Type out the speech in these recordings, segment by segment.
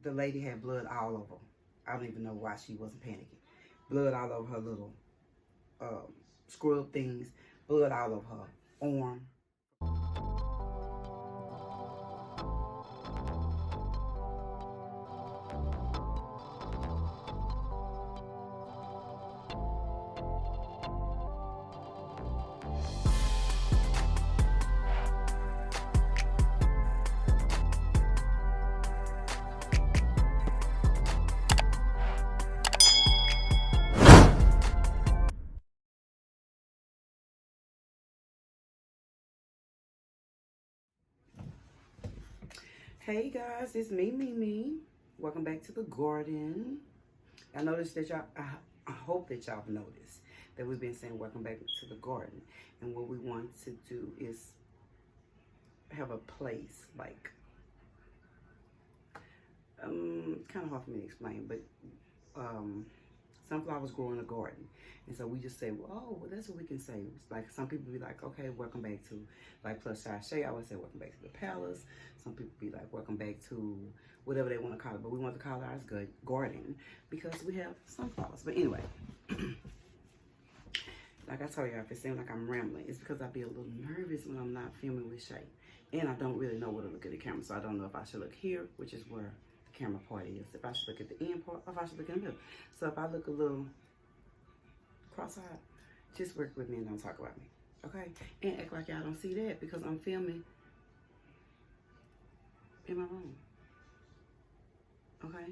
the lady had blood all over. I don't even know why she wasn't panicking. Blood all over her little scrub things. Blood all over her arm. Hey guys, it's me. Welcome back to the garden. I noticed that y'all, I hope that y'all have noticed that we've been saying welcome back to the garden. And what we want to do is have a place, like, kind of hard for me to explain, but sunflowers grow in a garden. And so we just say, well, that's what we can say. It's like some people be like, okay, welcome back to, like plus size Shae. I always say welcome back to the palace. Some people be like, welcome back to whatever they want to call it. But we want to call ours good garden because we have sunflowers. But anyway, like I told you, if it seems like I'm rambling, it's because I be a little nervous when I'm not filming with Shae. And I don't really know where to look at the camera. So I don't know if I should look here, which is where the camera part is. If I should look at the end part, or if I should look in the middle. So if I look a little cross-eyed, just work with me and don't talk about me, okay? And act like y'all don't see that because I'm filming in my room, okay?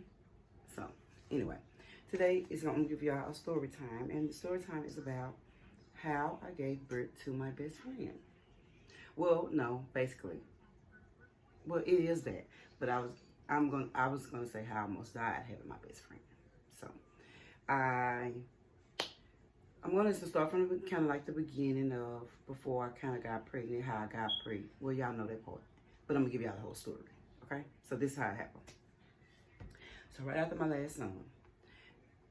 So, anyway, today is going to give y'all a story time, and the story time is about how I gave birth to my best friend. Well, no, basically, well, it is that, but I was gonna say how I almost died having my best friend. So, I'm going to start from kind of like the beginning of before I kind of got pregnant, how I got pregnant. Well, y'all know that part. But I'm going to give y'all the whole story, okay? So this is how it happened. So right after my last son,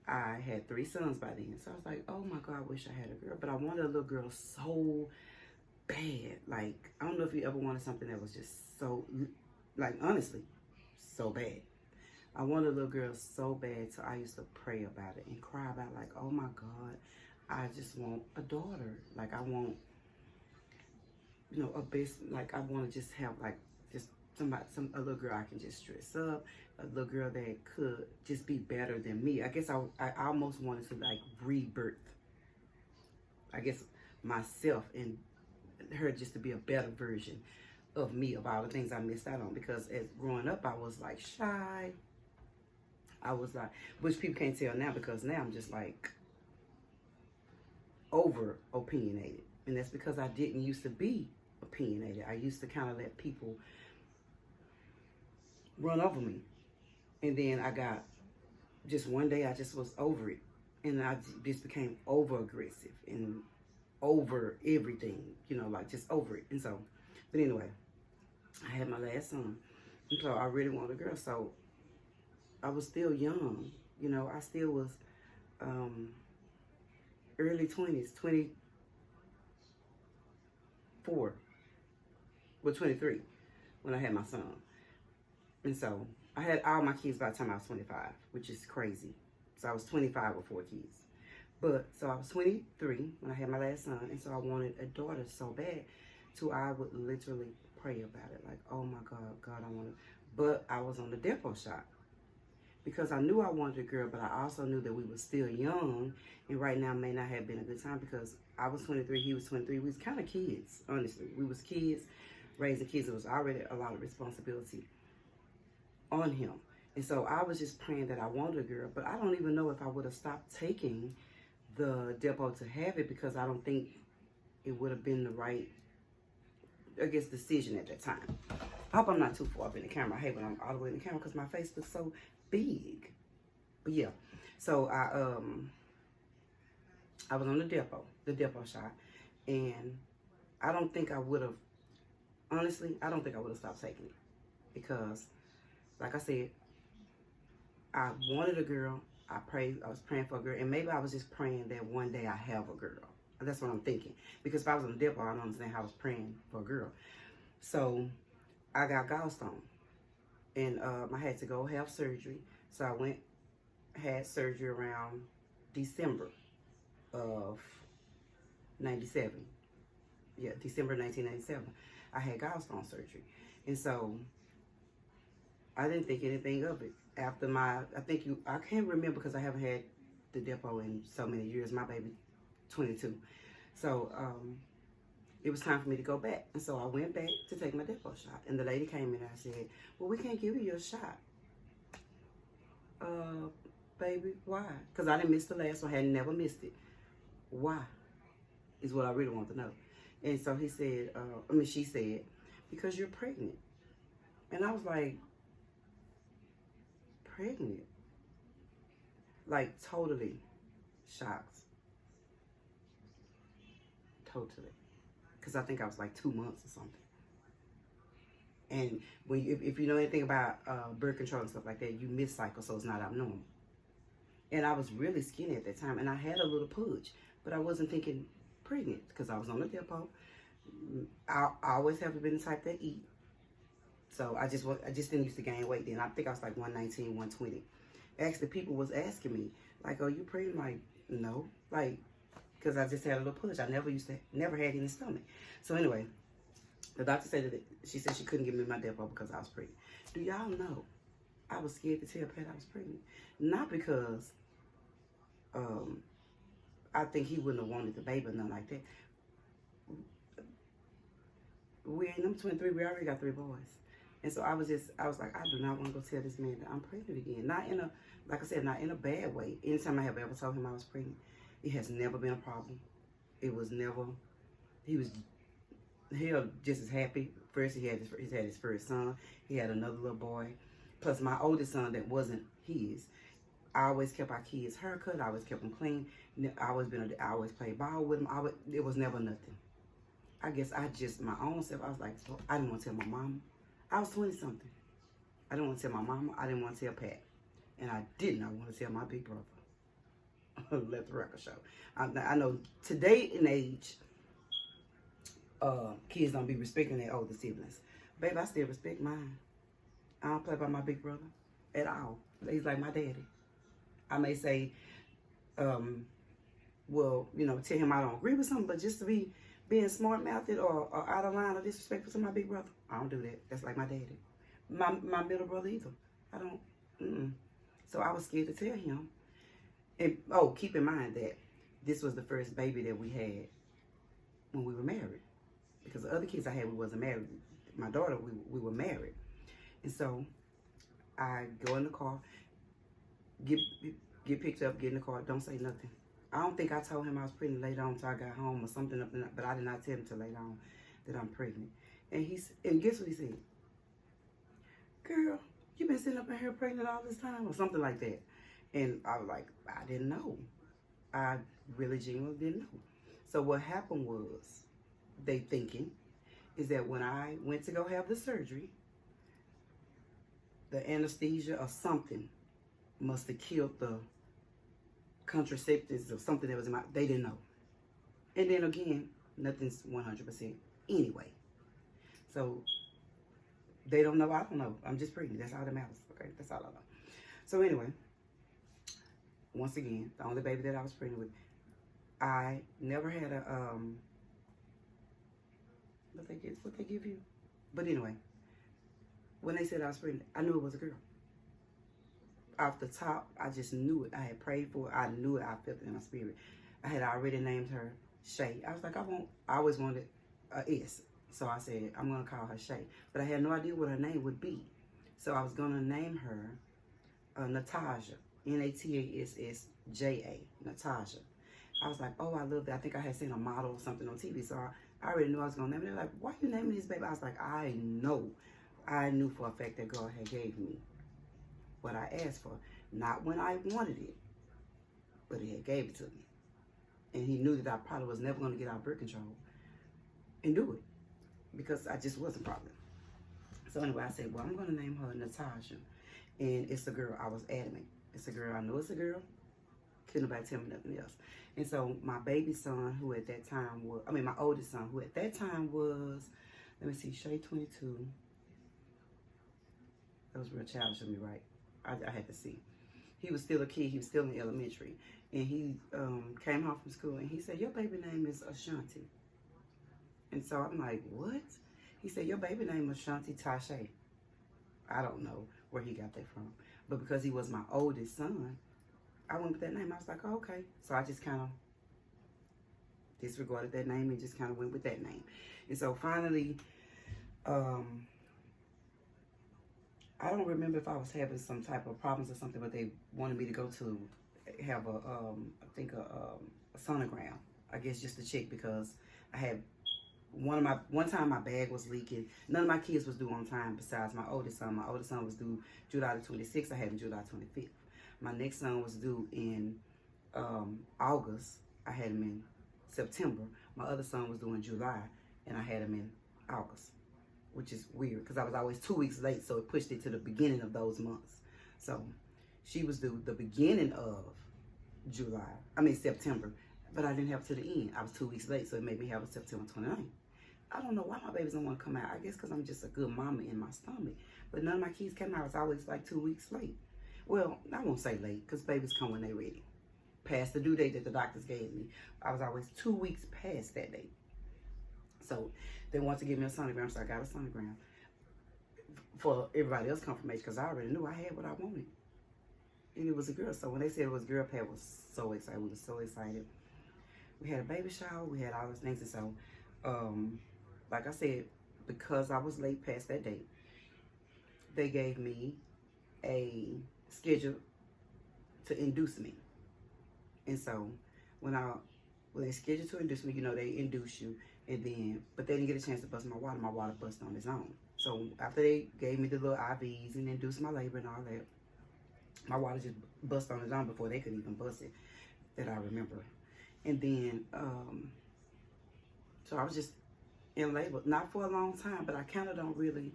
I had 3 sons by then. So I was like, oh my God, I wish I had a girl. But I wanted a little girl so bad. Like, I don't know if you ever wanted something that was just so, like, honestly, so bad. I wanted a little girl so bad, so I used to pray about it and cry about like, oh my God, I just want a daughter. Like I want, you know, a best, like I want to just have like just a little girl I can just dress up, a little girl that could just be better than me. I guess I almost wanted to like rebirth, I guess, myself and her just to be a better version of me, of all the things I missed out on. Because as growing up, I was like shy. I was like, which people can't tell now because now I'm just like over opinionated. And that's because I didn't used to be opinionated. I used to kind of let people run over me. And then I got, just one day I just was over it. And I just became over aggressive and over everything, you know, like just over it. And so, but anyway, I had my last son. And so I really wanted a girl. So I was still young, you know, I still was early 20s, 24, well 23 when I had my son. And so I had all my kids by the time I was 25, which is crazy. So I was 25 with 4 kids. But so I was 23 when I had my last son, and so I wanted a daughter so bad, so I would literally pray about it, like, oh my God, God, I want it. But I was on the depot shop because I knew I wanted a girl, but I also knew that we were still young, and right now may not have been a good time because I was 23, he was 23. We was kind of kids, honestly. We was kids, raising kids. It was already a lot of responsibility on him. And so I was just praying that I wanted a girl, but I don't even know if I would have stopped taking the depot to have it because I don't think it would have been the right, I guess, decision at that time. I hope I'm not too far up in the camera. I hate when I'm all the way in the camera because my face looks so big. But yeah, so I was on the depot shop, and I don't think I would have, honestly, I don't think I would have stopped taking it because, like I said, I wanted a girl. I was praying for a girl, and maybe I was just praying that one day I have a girl. That's what I'm thinking. Because if I was on the depot, I don't understand how I was praying for a girl. So I got gallstone, And I had to go have surgery. So I went, had surgery around December of 97. Yeah, December 1997. I had gallstone surgery. And so I didn't think anything of it. After my, I can't remember because I haven't had the depot in so many years. My baby, 22. So it was time for me to go back. And so I went back to take my depot shot. And the lady came in and I said, well, we can't give you your shot. Baby, why? Because I didn't miss the last one. I had never missed it. Why? Is what I really want to know. And so he said, she said, because you're pregnant. And I was like, pregnant? Like, totally shocked. Totally. Because I think I was like 2 months or something. And when if you know anything about birth control and stuff like that, you miss cycle, so it's not abnormal. And I was really skinny at that time, and I had a little pudge, but I wasn't thinking pregnant because I was on the depot. I always have been the type that eat, so I just didn't used to gain weight then. I think I was like 119, 120. Actually, people was asking me like, "Oh, you pregnant?" Like, no, like, because I just had a little pudge. I never had any stomach. So anyway, the doctor said that she said she couldn't give me my depot because I was pregnant. Do y'all know I was scared to tell Pat I was pregnant? Not because I think he wouldn't have wanted the baby or nothing like that. We're in them 23, we already got 3 boys. And so I was like, I do not want to go tell this man that I'm pregnant again. Not in a, like I said, not in a bad way. Anytime I have ever told him I was pregnant, it has never been a problem. It was never, he was just as happy. First, he had his first son. He had another little boy. Plus my oldest son that wasn't his. I always kept our kids' haircut. I always kept them clean. I always played ball with them. It was never nothing. I guess my own self, I was like, I didn't want to tell my mama. I was 20-something. I didn't want to tell my mama. I didn't want to tell Pat. And I did not want to tell my big brother. Let the record show. I know today in age, kids don't be respecting their older siblings. Baby, I still respect mine. I don't play by my big brother at all. He's like my daddy. I may say, well, you know, tell him I don't agree with something, but just to be being smart-mouthed or out of line or disrespectful to my big brother, I don't do that. That's like my daddy. My middle brother either. I don't, So I was scared to tell him. And, keep in mind that this was the first baby that we had when we were married. Because the other kids I had, we wasn't married. My daughter, we were married. And so I go in the car, get picked up, get in the car, don't say nothing. I don't think I told him I was pregnant later on until I got home or something, but I did not tell him until later on that I'm pregnant. And guess what he said? Girl, you been sitting up in here pregnant all this time or something like that. And I was like, I didn't know. I really genuinely didn't know. So what happened was, they thinking, is that when I went to go have the surgery, the anesthesia or something must have killed the contraceptives or something that was in my, they didn't know. And then again, nothing's 100% anyway. So they don't know, I don't know. I'm just pregnant. That's all that matters. Okay, that's all I know. So anyway, once again, the only baby that I was pregnant with, I never had a what they give you. But anyway, when they said I was pregnant, I knew it was a girl. Off the top, I just knew it. I had prayed for it. I knew it. I felt it in my spirit. I had already named her Shae. I was like, I always wanted a S. So I said, I'm going to call her Shae. But I had no idea what her name would be. So I was going to name her Natasha. Natasja. Natasha. I was like, oh, I love that. I think I had seen a model or something on TV. So I already knew I was going to name it. They're like, why are you naming this baby? I was like, I knew for a fact that God had gave me what I asked for. Not when I wanted it, but he had gave it to me. And he knew that I probably was never going to get out of birth control and do it because I just wasn't probably. So anyway, I said, well, I'm going to name her Natasha. And it's a girl. I was adamant. It's a girl. I know it's a girl. Couldn't nobody tell me nothing else. And so my baby son, who at that time was, my oldest son, who at that time was, let me see, Shae 22. That was real childish of me, right? I had to see. He was still a kid. He was still in elementary. And he came home from school and he said, your baby name is Ashanti. And so I'm like, what? He said, your baby name is Ashanti Tashe. I don't know where he got that from. But because he was my oldest son, I went with that name. I was like, oh, okay. So I just kind of disregarded that name and just kind of went with that name. And so finally, I don't remember if I was having some type of problems or something, but they wanted me to go to have a, I think a sonogram, I guess, just to check, because I had one time my bag was leaking. None of my kids was due on time besides my oldest son. My oldest son was due July the 26th. I had him July 25th. My next son was due in August. I had him in September. My other son was due in July, and I had him in August, which is weird because I was always 2 weeks late, so it pushed it to the beginning of those months. So she was due the beginning of September, but I didn't have it to the end. I was 2 weeks late, so it made me have it September 29th. I don't know why my babies don't want to come out. I guess because I'm just a good mama in my stomach. But none of my kids came out. I was always like 2 weeks late. Well, I won't say late because babies come when they're ready. Past the due date that the doctors gave me. I was always 2 weeks past that date. So they wanted to give me a sonogram, so I got a sonogram for everybody else confirmation because I already knew I had what I wanted. And it was a girl. So when they said it was a girl, Pat was so excited. We were so excited. We had a baby shower. We had all those things. And so, like I said, because I was late past that date, they gave me a schedule to induce me. And so when they scheduled to induce me, you know, they induce you, and then, but they didn't get a chance to bust my water. My water busted on its own. So after they gave me the little IVs and induced my labor and all that, my water just bust on its own before they could even bust it, that I remember. And then, so I was just in labor, not for a long time, but I kind of don't really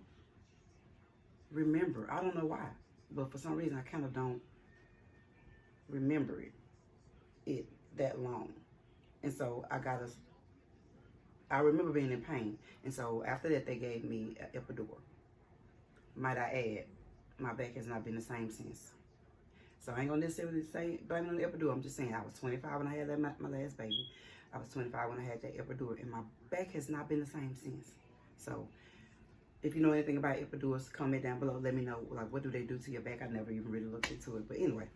remember. I don't know why, but for some reason I kind of don't remember it that long. And so I remember being in pain. And so after that, they gave me an epidural. Might I add, my back has not been the same since. So I ain't gonna necessarily say blame it on the epidural. I'm just saying I was 25 when I had my last baby. I was 25 when I had that epidural, and my back has not been the same since. So if you know anything about epidurals, comment down below. Let me know, like, what do they do to your back? I never even really looked into it. But anyway,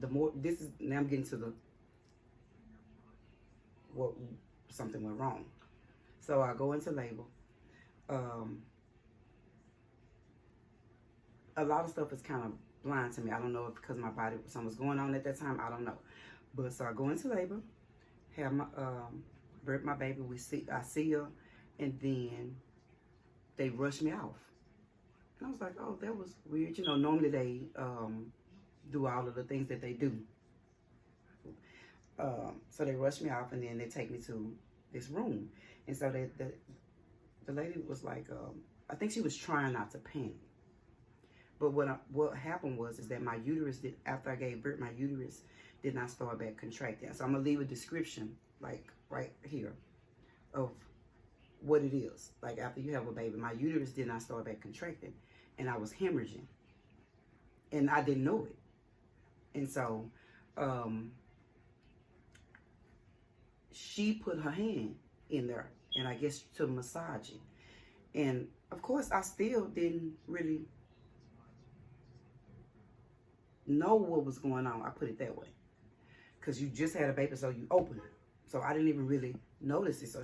now I'm getting to what something went wrong. So I go into labor. A lot of stuff is kind of blind to me. I don't know if because my body, something was going on at that time. I don't know. But so I go into labor, have my birth my baby. I see her, and then they rush me off. And I was like, oh, that was weird. You know, normally they do all of the things that they do. So they rush me off, and then they take me to this room. And so the lady was like, I think she was trying not to panic. But what happened was that my uterus after I gave birth, my uterus did not start back contracting. So I'm gonna leave a description, like right here, of what it is. Like after you have a baby, my uterus did not start back contracting, and I was hemorrhaging, and I didn't know it. And so she put her hand in there, and I guess to massage it. And of course, I still didn't really know what was going on. I put it that way, because you just had a baby, so you open it. So I didn't even really notice it. So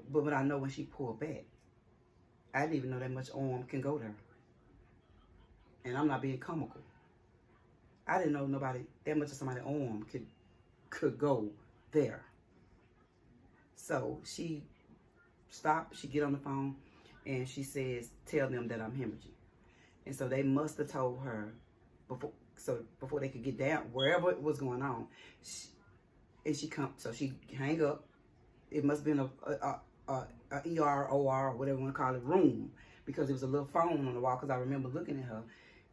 but I know when she pulled back, I didn't even know that much arm can go there. And I'm not being comical. I didn't know that much of somebody's arm could go there. So she stopped. She get on the phone, and she says, "Tell them that I'm hemorrhaging." And so they must have told her before they could get down, wherever it was going on. So she hang up. It must have been a ER, OR, or whatever you want to call it, room, because it was a little phone on the wall, because I remember looking at her,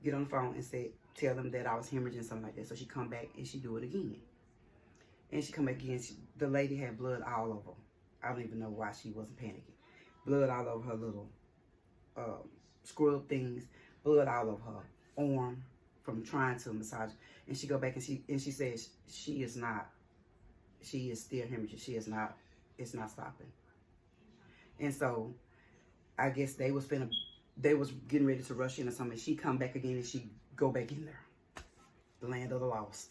get on the phone and say, tell them that I was hemorrhaging, something like that. So she come back and she do it again. And she come back again. The lady had blood all over. I don't even know why she wasn't panicking. Blood all over her little scrub things, blood all over her arm from trying to massage. And she go back and she says she is still hemorrhaging. It's not stopping. And so I guess they was getting ready to rush in or something. She come back again and she go back in there. The land of the lost.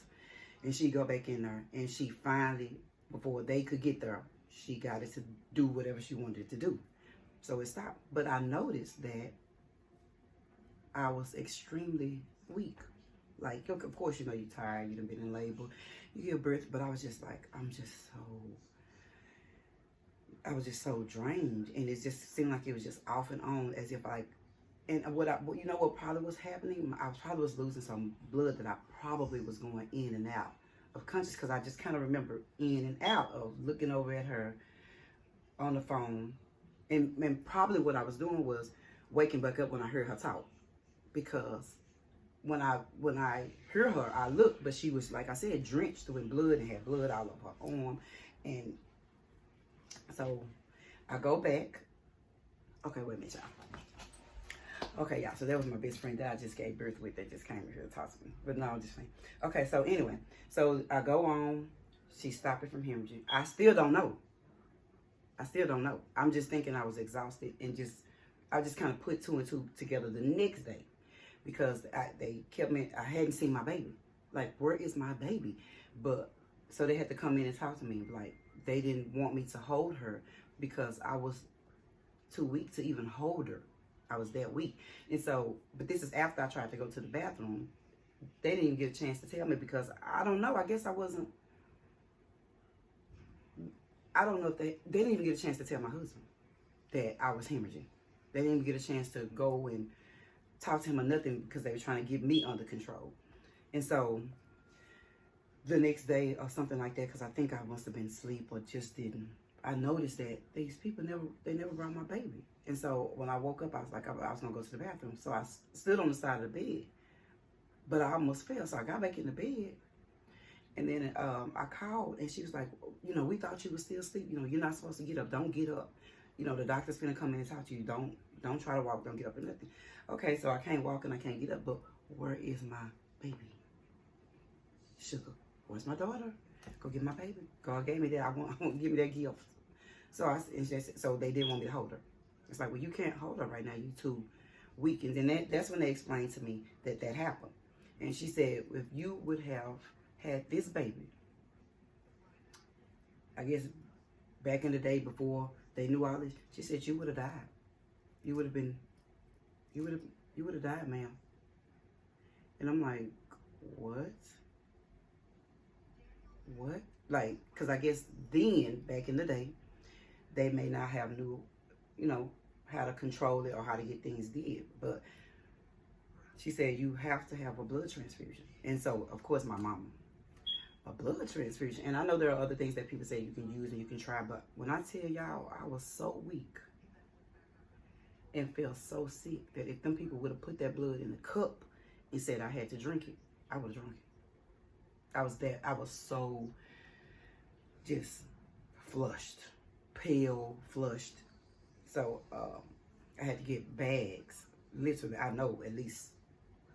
And she go back in there and she finally, before they could get there, she got it to do whatever she wanted it to do. So it stopped. But I noticed that I was extremely weak. Like, of course, you know, you're tired, you've been in labor, you give birth, but I was just like, I was just so drained, and it just seemed like it was just off and on, as if like, and you know what probably was happening? I probably was losing some blood that I probably was going in and out of conscious, because I just kind of remember in and out of looking over at her on the phone, and probably what I was doing was waking back up when I heard her talk, because when I heard her, I looked, but she was, like I said, drenched with blood and had blood all over her arm. And so I go back. Okay, wait a minute, y'all. Okay, y'all, so that was my best friend that I just gave birth with that just came here to talk to me. But no, I'm just saying. Okay, so anyway, so I go on. She stopped it from hemorrhaging. I still don't know. I'm just thinking I was exhausted, and I just kind of put two and two together the next day, because they kept me, I hadn't seen my baby. Like, where is my baby? But, so they had to come in and talk to me. Like, they didn't want me to hold her because I was too weak to even hold her. I was that weak. And so, but this is after I tried to go to the bathroom. They didn't even get a chance to tell me, because I don't know. I guess I wasn't, I don't know if they didn't even get a chance to tell my husband that I was hemorrhaging. They didn't even get a chance to go and talk to him or nothing, because they were trying to get me under control. And so the next day or something like that, because I think I must have been asleep or just didn't, I noticed that these people never brought my baby. And so when I woke up, I was like, I was going to go to the bathroom. So I stood on the side of the bed, but I almost fell. So I got back in the bed. And then I called, and she was like, you know, we thought you were still asleep. You know, you're not supposed to get up. Don't get up. You know, the doctor's finna come in and talk to you. Don't try to walk. Don't get up or nothing. Okay, so I can't walk and I can't get up. But where is my baby? Sugar, where's my daughter? Go get my baby. God gave me that. I want give me that gift. So so they didn't want me to hold her. It's like, well, you can't hold her right now. You too weak. And then that's when they explained to me that happened. And she said, if you would have had this baby, I guess back in the day before they knew all this, she said you would have died. You would have died, ma'am. And I'm like, what? What? Like, because I guess then, back in the day, they may not have knew, you know, how to control it or how to get things did. But she said you have to have a blood transfusion. And so, of course, my mama, a blood transfusion. And I know there are other things that people say you can use and you can try, but when I tell y'all, I was so weak and felt so sick that if them people would have put that blood in a cup and said I had to drink it, I would have drunk it. I was so just flushed, pale, flushed. So I had to get bags. Literally, I know at least,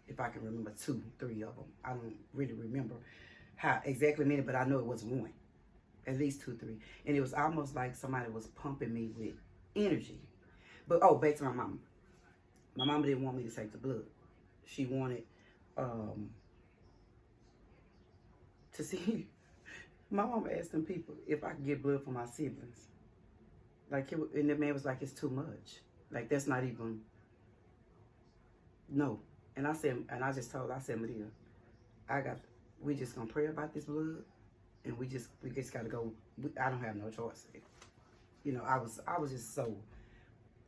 if I can remember, 2, 3 of them. I don't really remember how exactly many, but I know it was one. At least 2, 3. And it was almost like somebody was pumping me with energy. But, oh, back to my mama. My mama didn't want me to take the blood. She wanted to see. My mama asked them people if I could get blood for my siblings. Like, and the man was like, it's too much. Like, that's not even, no. And I said, and I just told her, I said, Maria, we just gonna pray about this blood, and we just gotta go. I don't have no choice. You know, I was just so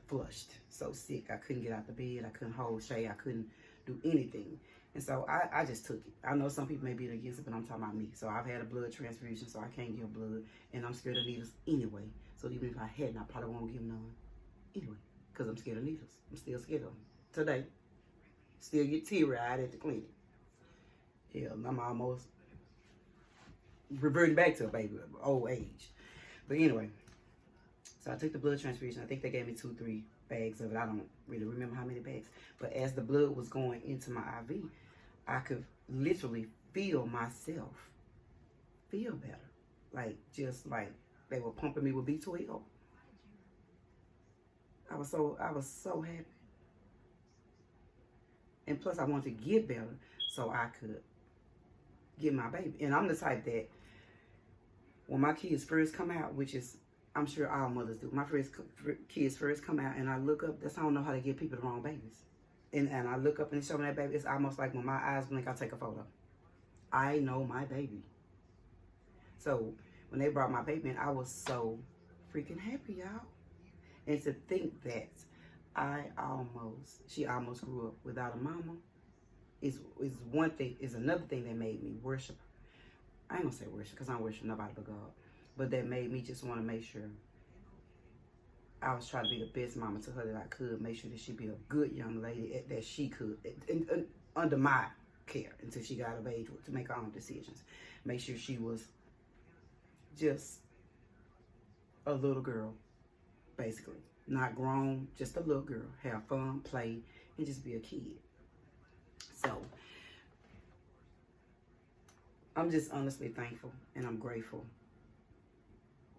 flushed, so sick. I couldn't get out the bed. I couldn't hold Shae. I couldn't do anything. And so I just took it. I know some people may be against it, but I'm talking about me. So I've had a blood transfusion, so I can't give blood, and I'm scared of needles anyway. So even if I hadn't, I probably won't give none anyway, because I'm scared of needles. I'm still scared of them today. Still get teary-eyed at the clinic. Yeah, I'm almost reverting back to a baby, old age. But anyway, so I took the blood transfusion. I think they gave me 2, 3 bags of it. I don't really remember how many bags. But as the blood was going into my IV, I could literally feel myself feel better. Like, just like they were pumping me with B12. I was so happy. And plus I wanted to get better so I could get my baby. And I'm the type that when my kids first come out, which is, I'm sure all mothers do, my kids first come out and I look up, that's how I don't know how to give people the wrong babies. And I look up and they show me that baby, it's almost like when my eyes blink, I take a photo. I know my baby. So when they brought my baby in, I was so freaking happy, y'all. And to think that she almost grew up without a mama is one thing, is another thing that made me worship. I ain't gonna say worship because I don't worship nobody but God. But that made me just want to make sure I was trying to be the best mama to her that I could. Make sure that she'd be a good young lady that she could, under my care until she got of age to make her own decisions. Make sure she was just a little girl, basically. Not grown, just a little girl. Have fun, play, and just be a kid. So, I'm just honestly thankful and I'm grateful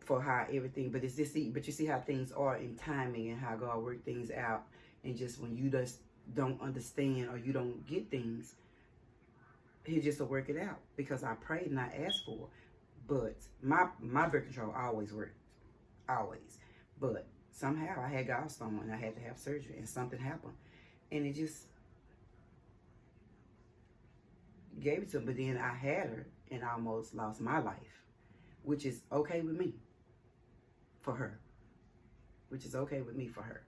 for how everything, but it's just, but you see how things are in timing and how God work things out. And just when you just don't understand or you don't get things, He just will work it out, because I prayed and I asked for it. But my birth control always worked, always. But somehow I had gallstone and I had to have surgery and something happened. And it just gave it to me. But then I had her and I almost lost my life, which is okay with me for her. Which is okay with me for her.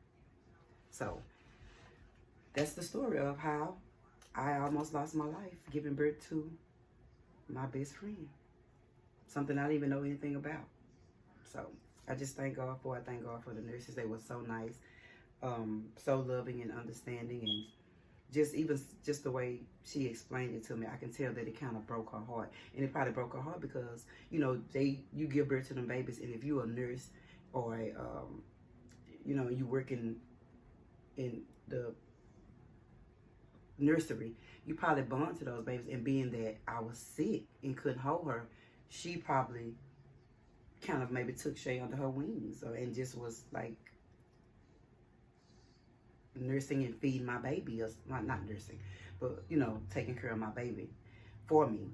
So that's the story of how I almost lost my life giving birth to my best friend. Something I didn't even know anything about. So I just thank God for it. I thank God for the nurses. They were so nice, so loving and understanding, and just the way she explained it to me, I can tell that it kind of broke her heart. And it probably broke her heart because, you know, you give birth to them babies, and if you're a nurse or a, you know, you work in the nursery, you probably bond to those babies. And being that I was sick and couldn't hold her, she probably kind of maybe took Shae under her wings, and just was like nursing and feeding my baby, or not nursing, but, you know, taking care of my baby for me.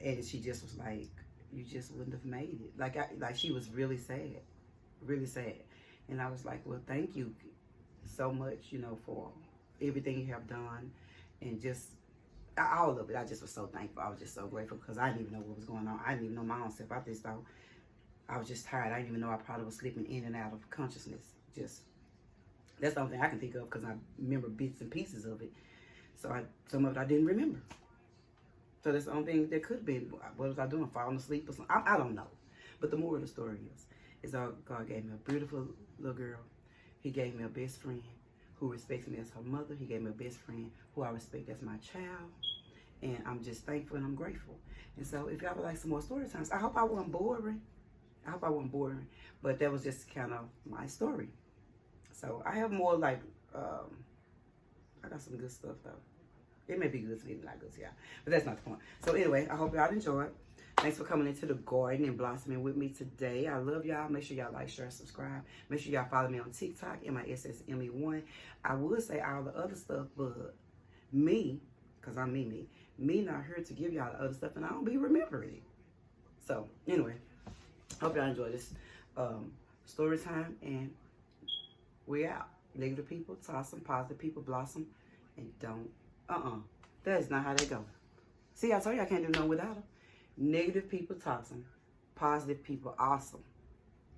And she just was like, you just wouldn't have made it. Like she was really sad, really sad. And I was like, well, thank you so much, you know, for everything you have done, and just all of it. I just was so thankful. I was just so grateful, because I didn't even know what was going on. I didn't even know my own self. I just thought I was just tired. I didn't even know I probably was slipping in and out of consciousness. Just, that's the only thing I can think of, because I remember bits and pieces of it. So some of it I didn't remember. So that's the only thing that could have been. What was I doing? Falling asleep or something? I don't know. But the moral of the story is God gave me a beautiful little girl. He gave me a best friend who respects me as her mother. He gave me a best friend who I respect as my child. And I'm just thankful and I'm grateful. And so if y'all would like some more story times, I hope I wasn't boring. But that was just kind of my story. So I have more like, I got some good stuff though. It may be good to me, not good to y'all. But that's not the point. So anyway, I hope y'all enjoyed. Thanks for coming into the garden and blossoming with me today. I love y'all. Make sure y'all like, share, subscribe. Make sure y'all follow me on TikTok, MISSME1. I would say all the other stuff, but me, because I'm me not here to give y'all the other stuff, and I don't be remembering it. So anyway, hope y'all enjoy this story time, and we out. Negative people toss them, positive people blossom, and don't. That is not how they go. See, I told you I can't do nothing without them. Negative people toss them, positive people awesome,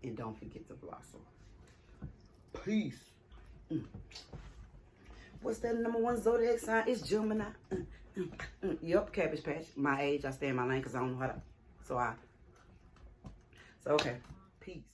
and don't forget to blossom. Peace. What's that #1 zodiac sign? It's Gemini. Yep, Cabbage Patch. My age, I stay in my lane because I don't know how to. So okay. Peace.